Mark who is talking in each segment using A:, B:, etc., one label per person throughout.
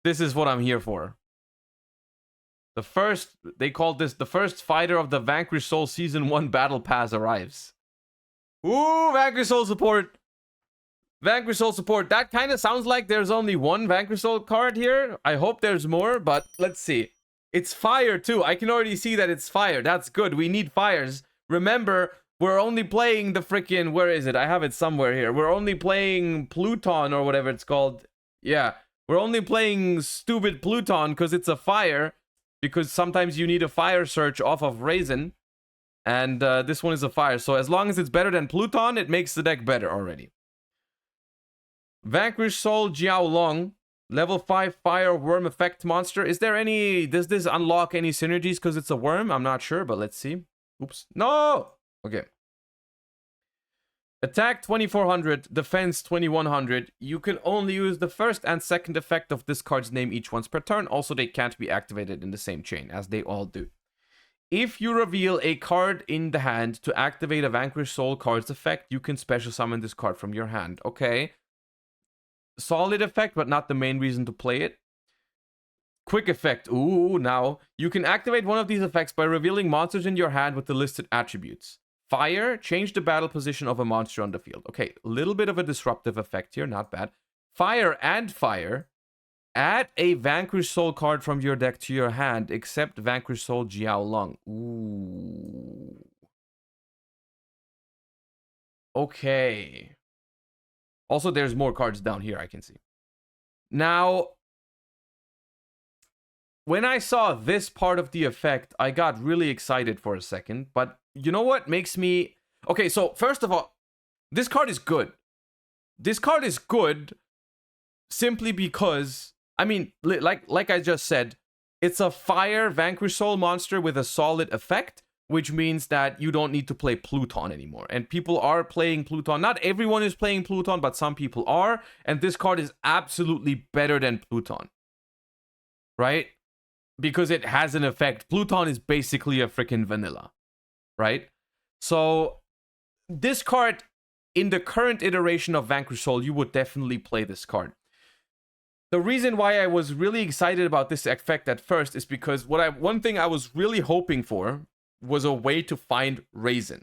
A: this is what I'm here for. The first, they called this the first fighter of the Vanquish Soul Season 1 Battle Pass arrives. Ooh, Vanquish Soul support. Vanquish Soul support. That kind of sounds like there's only one Vanquish Soul card here. I hope there's more, but let's see. It's fire too. I can already see that it's fire. That's good. We need fires. Remember, we're only playing the freaking... Where is it? I have it somewhere here. We're only playing Pluton or whatever it's called. Yeah. We're only playing stupid Pluton because it's a fire. Because sometimes you need a fire search off of Raisin. And this one is a fire. So as long as it's better than Pluton, it makes the deck better already. Vanquish Soul Yugioh Long. Level 5 fire worm effect monster. Is there any... Does this unlock any synergies because it's a worm? I'm not sure, but let's see. Oops. No! Okay. Attack 2400, defense 2100. You can only use the first and second effect of this card's name each once per turn. Also, they can't be activated in the same chain, as they all do. If you reveal a card in the hand to activate a Vanquish Soul card's effect, you can special summon this card from your hand. Okay. Solid effect, but not the main reason to play it. Quick effect. Ooh, now. You can activate one of these effects by revealing monsters in your hand with the listed attributes. Fire, change the battle position of a monster on the field. Okay, a little bit of a disruptive effect here, not bad. Fire and fire. Add a Vanquish Soul card from your deck to your hand, except Vanquish Soul Yugioh Long. Ooh. Okay. Also, there's more cards down here I can see. Now, when I saw this part of the effect, I got really excited for a second. But you know what makes me... Okay, so first of all, this card is good. This card is good simply because... I mean, like I just said, it's a fire Vanquish Soul monster with a solid effect, which means that you don't need to play Pluton anymore. And people are playing Pluton. Not everyone is playing Pluton, but some people are. And this card is absolutely better than Pluton. Right? Because it has an effect. Pluton is basically a freaking vanilla. Right? So, this card, in the current iteration of Vanquish Soul, you would definitely play this card. The reason why I was really excited about this effect at first is because one thing I was really hoping for was a way to find Raisin.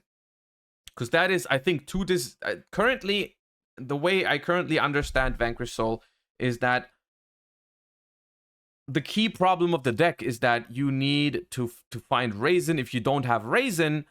A: Because that is, I think, currently, the way I currently understand Vanquish Soul is that the key problem of the deck is that you need to find Raisin. If you don't have Raisin,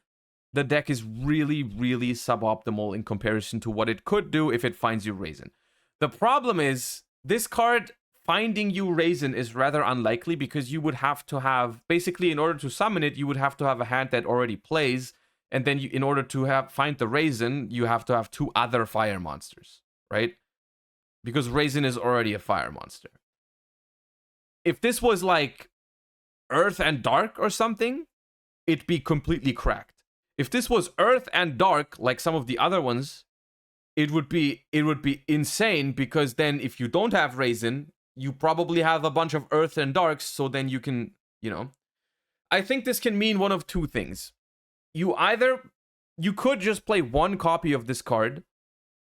A: the deck is really, really suboptimal in comparison to what it could do if it finds you Raisin. The problem is, this card finding you Raisin is rather unlikely because you would have to have, basically in order to summon it, you would have to have a hand that already plays, and then in order to find the Raisin, you have to have two other fire monsters, right? Because Raisin is already a fire monster. If this was like Earth and Dark or something, it'd be completely cracked. If this was Earth and Dark, like some of the other ones, it would be insane, because then if you don't have Raisin, you probably have a bunch of Earth and Darks, so then you can, I think this can mean one of two things. You could just play one copy of this card.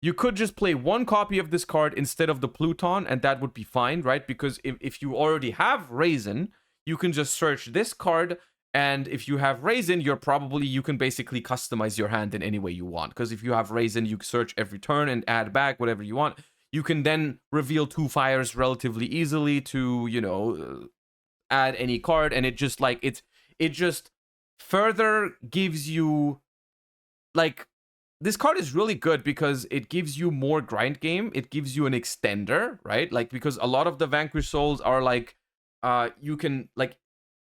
A: You could just play one copy of this card instead of the Pluton, and that would be fine, right? Because if you already have Raisin, you can just search this card. And if you have Raisin, you can basically customize your hand in any way you want. Because if you have Raisin, you search every turn and add back whatever you want. You can then reveal two fires relatively easily to, add any card. And it just further gives you, this card is really good because it gives you more grind game. It gives you an extender, right? Because a lot of the Vanquish Souls are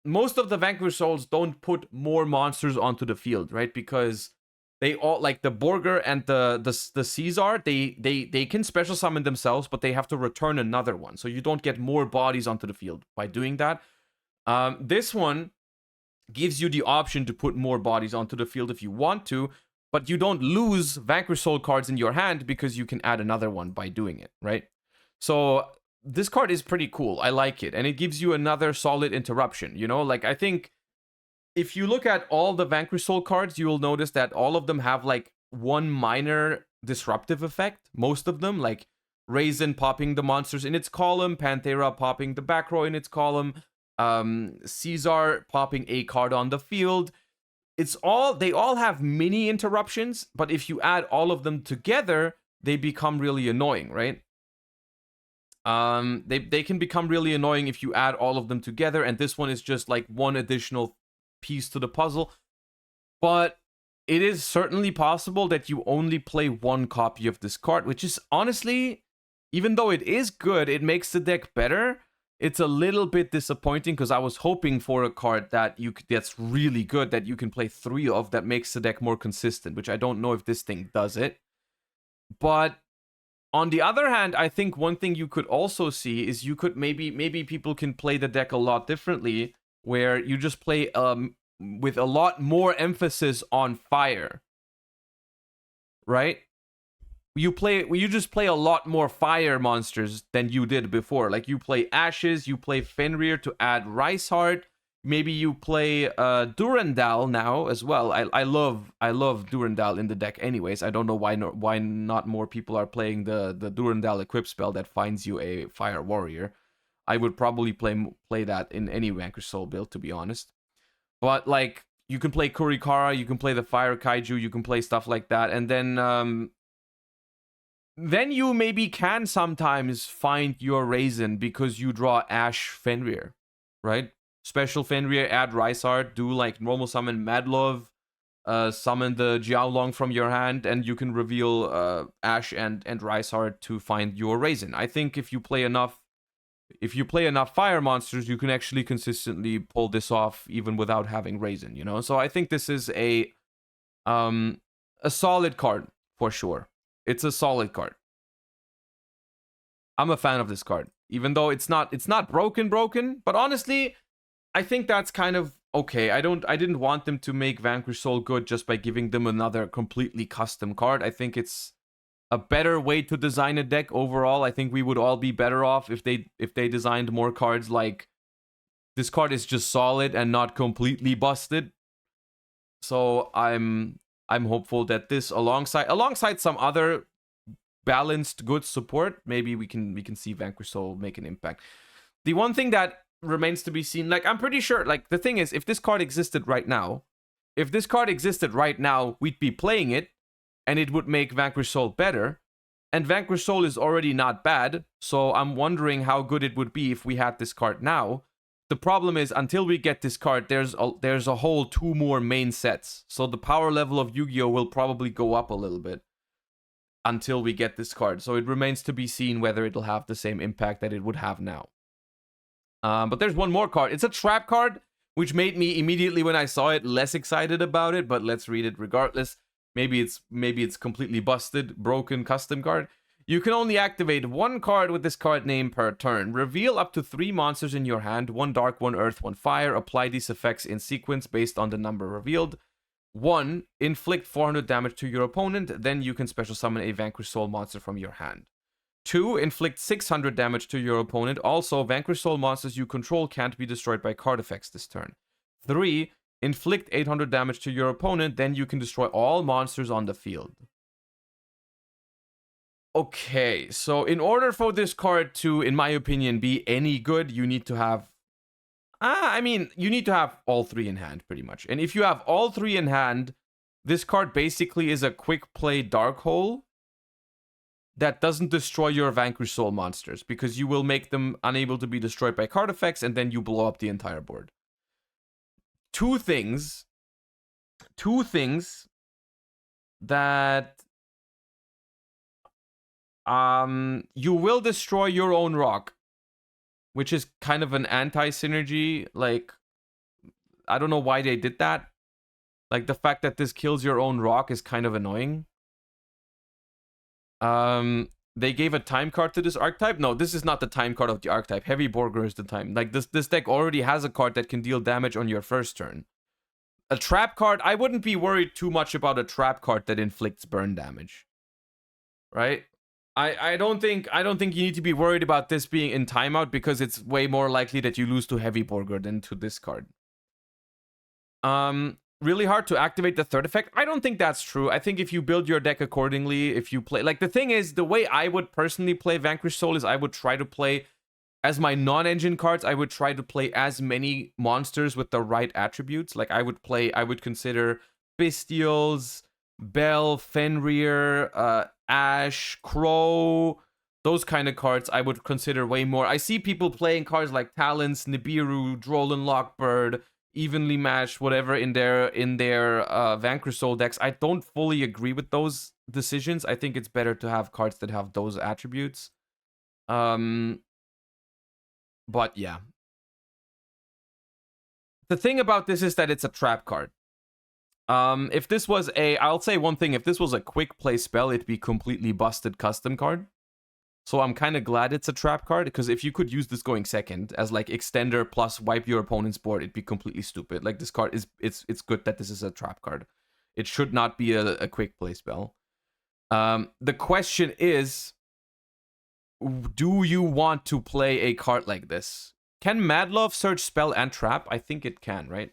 A: most of the Vanquish Souls don't put more monsters onto the field, right? Because they all, like the Borger and the Caesar, they can special summon themselves, but they have to return another one. So you don't get more bodies onto the field by doing that. This one gives you the option to put more bodies onto the field if you want to, but you don't lose Vanquish Soul cards in your hand because you can add another one by doing it, right? So this card is pretty cool. I like it. And it gives you another solid interruption. I think if you look at all the Vanquish Soul cards, you will notice that all of them have one minor disruptive effect. Most of them, Raisin popping the monsters in its column, Panthera popping the back row in its column, Caesar popping a card on the field. They all have mini interruptions, but if you add all of them together, they become really annoying, right? They can become really annoying if you add all of them together, and this one is just like one additional piece to the puzzle. But it is certainly possible that you only play one copy of this card, which is honestly, even though it is good, it makes the deck better. It's a little bit disappointing because I was hoping for a card that's really good that you can play 3 of, that makes the deck more consistent, which I don't know if this thing does it. But on the other hand, I think one thing you could also see is you could maybe people can play the deck a lot differently, where you just play with a lot more emphasis on fire, right? You just play a lot more fire monsters than you did before. Like you play Ashes, you play Fenrir to add Riceheart. Maybe you play Durandal now as well. I love Durandal in the deck anyways. I don't know why not more people are playing the Durandal equip spell that finds you a fire warrior. I would probably play that in any Vanquish Soul build, to be honest. But like you can play Kurikara, you can play the Fire Kaiju, you can play stuff like that, and then you maybe can sometimes find your Raisin because you draw Ash Fenrir, right? Special Fenrir, add Riceheart, do like normal summon Madlov, summon the Jiaolong from your hand, and you can reveal Ash and Riceheart to find your Raisin. I think if you play enough fire monsters, you can actually consistently pull this off even without having Raisin, you know? So I think this is a solid card for sure. It's a solid card. I'm a fan of this card, even though it's not broken, but honestly, I think that's kind of okay. I didn't want them to make Vanquish Soul good just by giving them another completely custom card. I think it's a better way to design a deck overall. I think we would all be better off if they designed more cards like this card is just solid and not completely busted. So I'm hopeful that this alongside some other balanced good support, maybe we can see Vanquish Soul make an impact. The one thing that remains to be seen, like I'm pretty sure, like the thing is, if this card existed right now, we'd be playing it and it would make Vanquish Soul better. And Vanquish Soul is already not bad, so I'm wondering how good it would be if we had this card now. The problem is, until we get this card, there's a whole 2 more main sets. So the power level of Yu-Gi-Oh! Will probably go up a little bit until we get this card. So it remains to be seen whether it'll have the same impact that it would have now. But there's one more card. It's a trap card, which made me immediately when I saw it less excited about it, but let's read it regardless. Maybe it's completely busted, broken custom card. You can only activate 1 card with this card name per turn. Reveal up to 3 monsters in your hand, 1 dark, 1 earth, 1 fire. Apply these effects in sequence based on the number revealed. 1. Inflict 400 damage to your opponent, then you can special summon a Vanquish Soul monster from your hand. 2. Inflict 600 damage to your opponent. Also, Vanquish Soul monsters you control can't be destroyed by card effects this turn. 3. Inflict 800 damage to your opponent, then you can destroy all monsters on the field. Okay, so in order for this card to, in my opinion, be any good, you need to have... you need to have all 3 in hand, pretty much. And if you have all 3 in hand, this card basically is a quick play dark hole that doesn't destroy your Vanquish Soul monsters, because you will make them unable to be destroyed by card effects, and then you blow up the entire board. Two things that you will destroy your own rock, which is kind of an anti-synergy. Like, I don't know why they did that. Like, the fact that this kills your own rock is kind of annoying. They gave a time card to this archetype. No, this is not the time card of the archetype. Heavy Borger is the time. Like, this deck already has a card that can deal damage on your first turn. A trap card, I wouldn't be worried too much about a trap card that inflicts burn damage. Right? I don't think you need to be worried about this being in timeout, because it's way more likely that you lose to Heavy Borger than to this card. really hard to activate the third effect. I don't think that's true. I think if you build your deck accordingly, if you play... Like, the thing is, the way I would personally play Vanquish Soul is I would try to play... As my non-engine cards, I would try to play as many monsters with the right attributes. Like, I would consider Bestials, Bell, Fenrir, Ash, Crow... Those kind of cards I would consider way more. I see people playing cards like Talons, Nibiru, Drollin Lockbird, Evenly Matched, whatever in their Vanquish Soul decks. I don't fully agree with those decisions. I think it's better to have cards that have those attributes. But yeah. The thing about this is that it's a trap card. If this was I'll say one thing, if this was a quick play spell, it'd be completely busted custom card. So I'm kind of glad it's a trap card, because if you could use this going second as like extender plus wipe your opponent's board, it'd be completely stupid. Like, this card is it's good that this is a trap card. It should not be a quick play spell. The question is, do you want to play a card like this? Can Madlove search spell and trap? I think it can, right?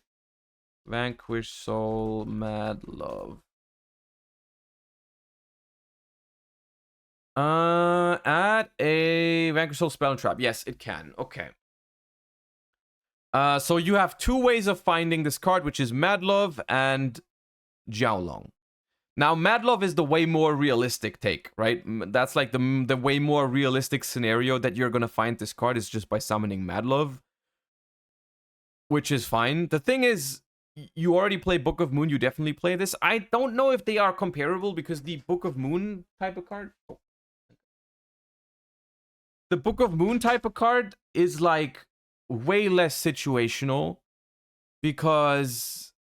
A: Vanquish Soul, Madlove. Add a Vanquish Soul spell and trap. Yes, it can. Okay. So you have two ways of finding this card, which is Madlove and Jiaolong. Now, Madlove is the way more realistic take, right? That's like the way more realistic scenario that you're gonna find this card is just by summoning Madlove, which is fine. The thing is, you already play Book of Moon. You definitely play this. I don't know if they are comparable, because the Book of Moon type of card... The Book of Moon type of card is like way less situational, because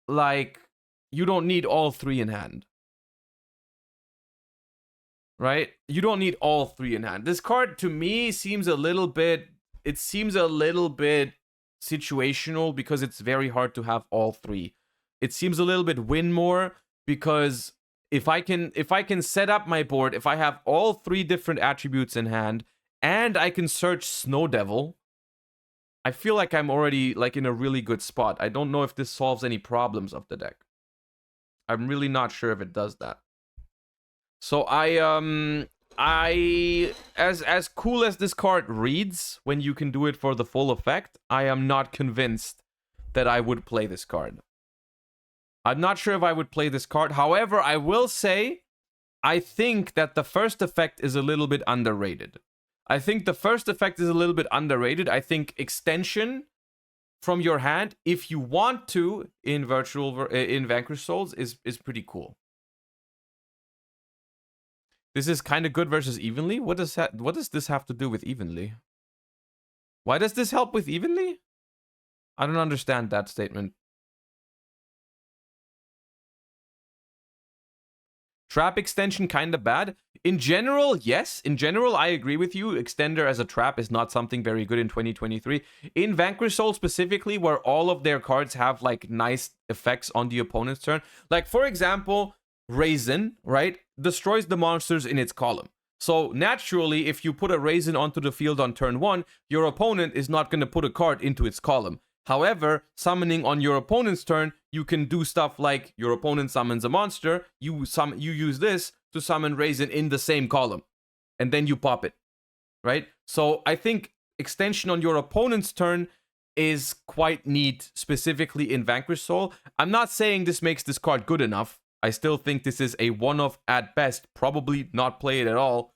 A: like you don't need all three in hand. Right? You don't need all three in hand. This card to me seems a little bit situational, because it's very hard to have all three. It seems a little bit win more, because if I can set up my board, if I have all three different attributes in hand, and I can search Snow Devil, I feel like I'm already like in a really good spot. I don't know if this solves any problems of the deck. I'm really not sure if it does that. So as cool as this card reads when you can do it for the full effect, I am not convinced that I would play this card. I'm not sure if I would play this card. However, I will say, I think that the first effect is a little bit underrated. I think extension from your hand, if you want to, in Vanquish Souls, is pretty cool. This is kind of good versus evenly. What does this have to do with evenly? Why does this help with evenly? I don't understand that statement. Trap extension kind of bad. In general, yes. In general, I agree with you. Extender as a trap is not something very good in 2023. In Vanquish Soul specifically, where all of their cards have like nice effects on the opponent's turn. Like, for example, Raisin, right? Destroys the monsters in its column. So naturally, if you put a Raisin onto the field on turn 1, your opponent is not going to put a card into its column. However, summoning on your opponent's turn, you can do stuff like your opponent summons a monster, you use this to summon Raisin in the same column, and then you pop it, right? So I think extension on your opponent's turn is quite neat, specifically in Vanquish Soul. I'm not saying this makes this card good enough. I still think this is a one-off at best, probably not play it at all,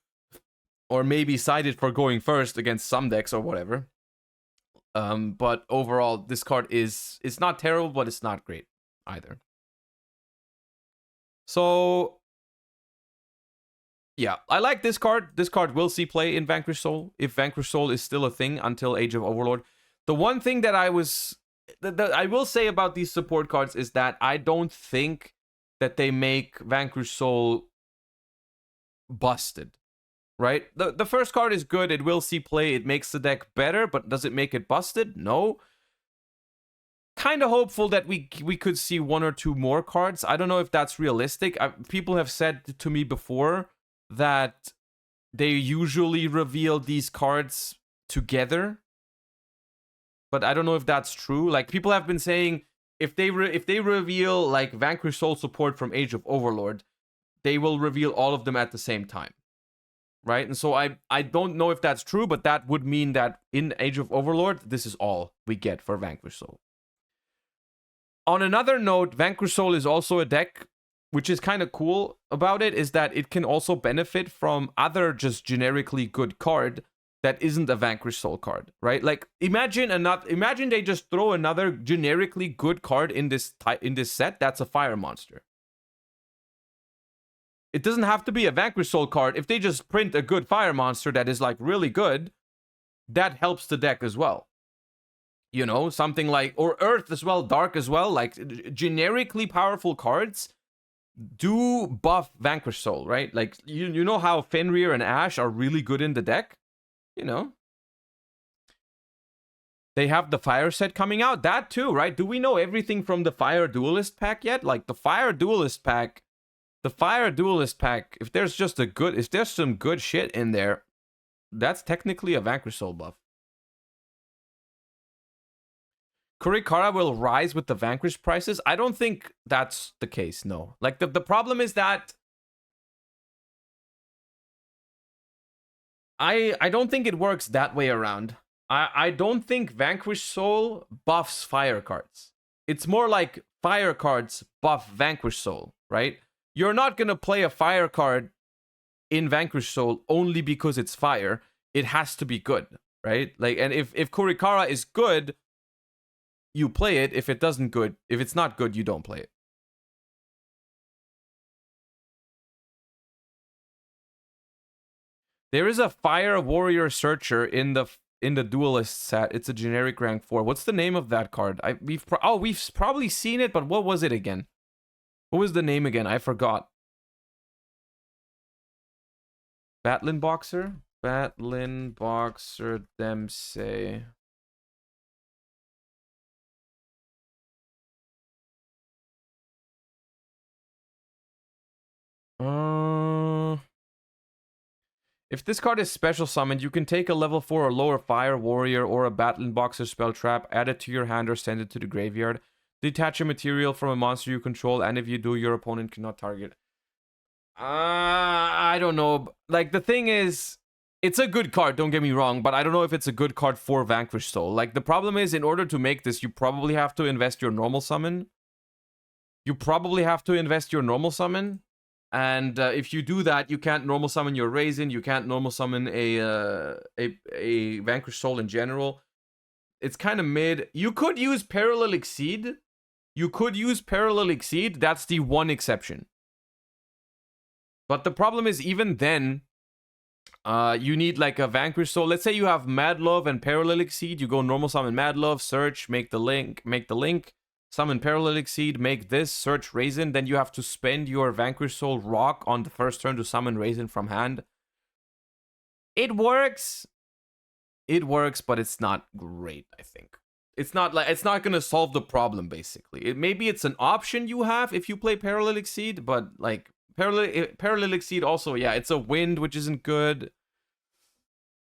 A: or maybe side it for going first against some decks or whatever. But overall, this card it's not terrible, but it's not great either. So yeah, I like this card. This card will see play in Vanquish Soul, if Vanquish Soul is still a thing until Age of Overlord. The one thing that I will say about these support cards is that I don't think that they make Vanquish Soul busted. Right? The first card is good. It will see play. It makes the deck better, but does it make it busted? No. Kind of hopeful that we could see one or two more cards. I don't know if that's realistic. People have said to me before that they usually reveal these cards together, but I don't know if that's true. Like, people have been saying if they reveal like Vanquish Soul support from Age of Overlord, they will reveal all of them at the same time, right? And so I don't know if that's true, but that would mean that in Age of Overlord, this is all we get for Vanquish Soul. On another note, Vanquish Soul is also a deck, which is kind of cool about it, is that it can also benefit from other just generically good card that isn't a Vanquish Soul card, right? Like imagine they just throw another generically good card in this set that's a fire monster. It doesn't have to be a Vanquish Soul card. If they just print a good fire monster that is like really good, that helps the deck as well. You know, something like, or Earth as well, Dark as well, like generically powerful cards do buff Vanquish Soul, right? Like you know how Fenrir and Ash are really good in the deck? You know, they have the Fire set coming out. That too, right? Do we know everything from the Fire Duelist pack yet? Like the Fire Duelist pack, if there's some good shit in there, that's technically a Vanquish Soul buff. Kurikara will rise with the Vanquish prices. I don't think that's the case, no. Like the problem is that I don't think it works that way around. I don't think Vanquish Soul buffs fire cards. It's more like fire cards buff Vanquish Soul, right? You're not going to play a fire card in Vanquish Soul only because it's fire. It has to be good, right? Like, and if Kurikara is good, you play it. If it's not good, you don't play it. There is a Fire Warrior Searcher in the Duelist set. It's a generic rank 4. What's the name of that card? We've probably seen it, but what was it again? What was the name again? I forgot. Batlin Boxer Dempsey. If this card is special summoned, you can take a level 4 or lower Fire Warrior or a Batlin Boxer spell trap, add it to your hand or send it to the graveyard. Detach a material from a monster you control, and if you do, your opponent cannot target. I don't know. Like, the thing is, it's a good card, don't get me wrong, but I don't know if it's a good card for Vanquish Soul. Like, the problem is, in order to make this, you probably have to invest your normal summon. And if you do that, you can't normal summon your Raisin. You can't normal summon a Vanquish Soul in general. It's kind of mid. You could use Parallel Exceed. That's the one exception. But the problem is, even then, you need like a Vanquish Soul. Let's say you have Mad Love and Parallel Exceed. You go normal summon Mad Love, search, make the link. Summon Parallel Exceed, make this, search Raisin, then you have to spend your Vanquish Soul Rock on the first turn to summon Raisin from hand. It works, but it's not great, I think. It's not gonna solve the problem, basically. Maybe it's an option you have if you play Parallel Exceed, but like Parallel Exceed also, yeah, it's a wind, which isn't good.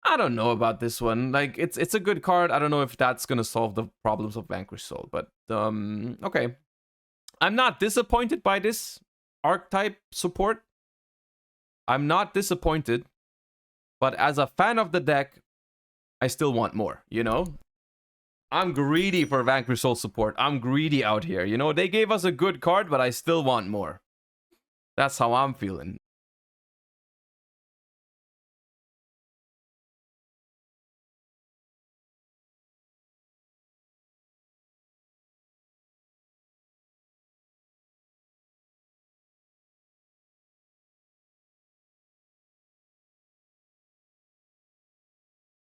A: I don't know about this one. Like, it's a good card. I don't know if that's gonna solve the problems of Vanquish Soul, but okay. I'm not disappointed by this archetype support. I'm not disappointed, but as a fan of the deck, I still want more, you know? I'm greedy for Vanquish Soul support. I'm greedy out here, you know? They gave us a good card, but I still want more. That's how I'm feeling.